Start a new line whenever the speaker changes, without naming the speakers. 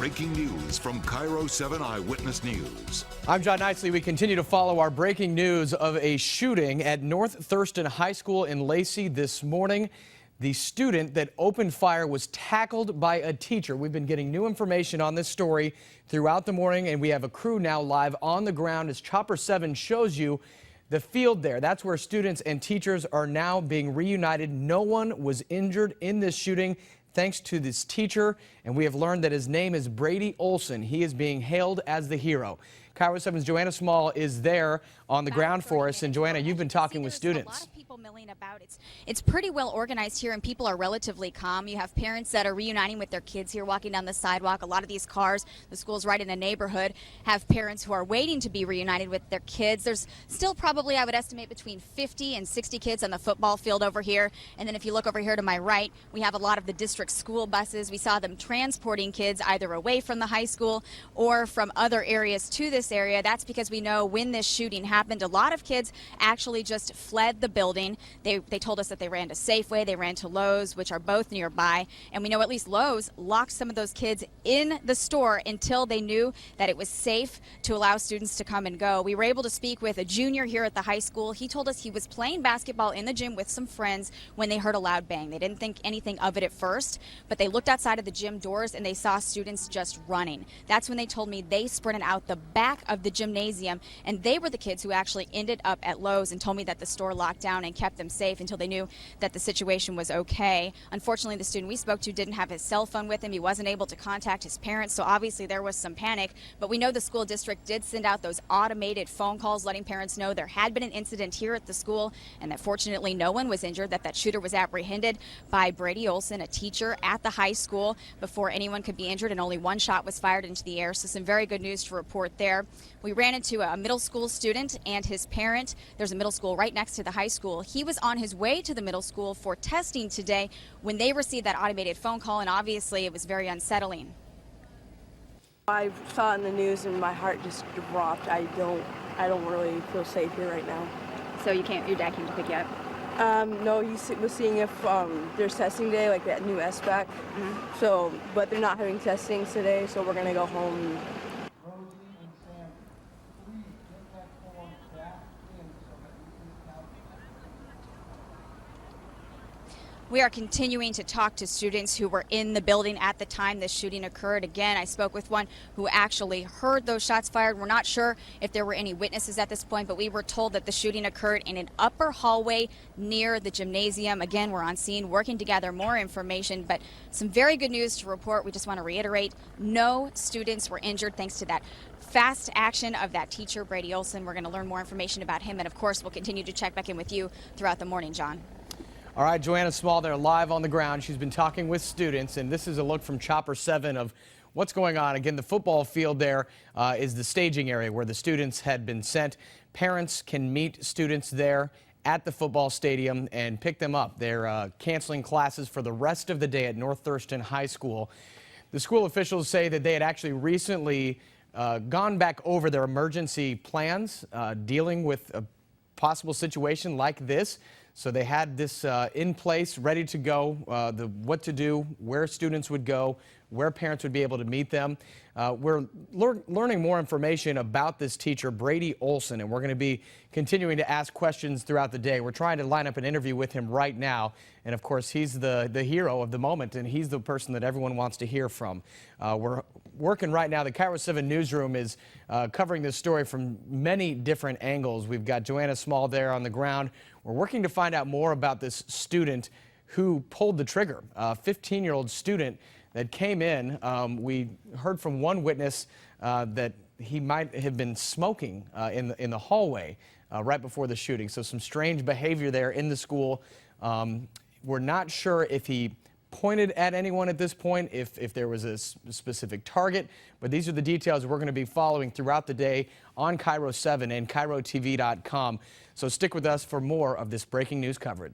breaking news from Cairo 7 Eyewitness News.
I'm John Nicely. We continue to follow our breaking news of a shooting at North Thurston High School in Lacey this morning. The student that opened fire was tackled by a teacher. We've been getting new information on this story throughout the morning, and we have a crew now live on the ground as Chopper 7 shows you the field there. That's where students and teachers are now being reunited. No one was injured in this shooting, thanks to this teacher, and we have learned that his name is Brady Olson. He is being hailed as the hero. Cairo 7's Joanna Small is there on the ground for us. And Joanna, you've been talking with students.
A lot of people milling about. It's pretty well organized here, and people are relatively calm. You have parents that are reuniting with their kids here, walking down the sidewalk. A lot of these cars, the school's right in a neighborhood, have parents who are waiting to be reunited with their kids. There's still probably, I would estimate, between 50 and 60 kids on the football field over here. And then if you look over here to my right, we have a lot of the district school buses. We saw them transporting kids either away from the high school or from other areas to this area. That's because we know when this shooting happened, a lot of kids actually just fled the building. They told us that they ran to Safeway, they ran to Lowe's, which are both nearby, and we know at least Lowe's locked some of those kids in the store until they knew that it was safe to allow students to come and go. We were able to speak with a junior here at the high school. He told us he was playing basketball in the gym with some friends when they heard a loud bang. They didn't think anything of it at first, but they looked outside of the gym doors and they saw students just running. That's when they told me they sprinted out the back of the gymnasium, and they were the kids who actually ended up at Lowe's and told me that the store locked down and kept them safe until they knew that the situation was okay. Unfortunately, the student we spoke to didn't have his cell phone with him. He wasn't able to contact his parents, so obviously there was some panic, but we know the school district did send out those automated phone calls letting parents know there had been an incident here at the school and that fortunately no one was injured, that shooter was apprehended by Brady Olson, a teacher at the high school, before anyone could be injured, and only one shot was fired into the air, so some very good news to report there. We ran into a middle school student and his parent. There's a middle school right next to the high school. He was on his way to the middle school for testing today when they received that automated phone call, and obviously it was very unsettling.
I saw it in the news and my heart just dropped. I don't really feel safe here right now.
So your dad came to pick you up?
No, he was seeing if there's testing day, like that new SBAC. So, but they're not having testing today, so we're gonna go home.
We are continuing to talk to students who were in the building at the time this shooting occurred. Again, I spoke with one who actually heard those shots fired. We're not sure if there were any witnesses at this point, but we were told that the shooting occurred in an upper hallway near the gymnasium. Again, we're on scene working to gather more information, but some very good news to report. We just want to reiterate, no students were injured thanks to that fast action of that teacher, Brady Olson. We're going to learn more information about him, and of course, we'll continue to check back in with you throughout the morning, John.
All right, Joanna Small there live on the ground. She's been talking with students, and this is a look from Chopper 7 of what's going on. Again, the football field there is the staging area where the students had been sent. Parents can meet students there at the football stadium and pick them up. They're canceling classes for the rest of the day at North Thurston High School. The school officials say that they had actually recently gone back over their emergency plans dealing with a possible situation like this. So they had this in place, ready to go, what to do, where students would go, where parents would be able to meet them. We're learning more information about this teacher, Brady Olson, and we're going to be continuing to ask questions throughout the day. We're trying to line up an interview with him right now, and of course he's the hero of the moment, and he's the person that everyone wants to hear from. We're working right now. The Cairo 7 newsroom is covering this story from many different angles. We've got Joanna Small there on the ground. We're working to find out more about this student who pulled the trigger, a 15-year-old student that came in. We heard from one witness that he might have been smoking in the hallway right before the shooting. So some strange behavior there in the school. We're not sure if he pointed at anyone at this point, if there was a specific target, but these are the details we're going to be following throughout the day on Cairo 7 and CairoTV.com. So stick with us for more of this breaking news coverage.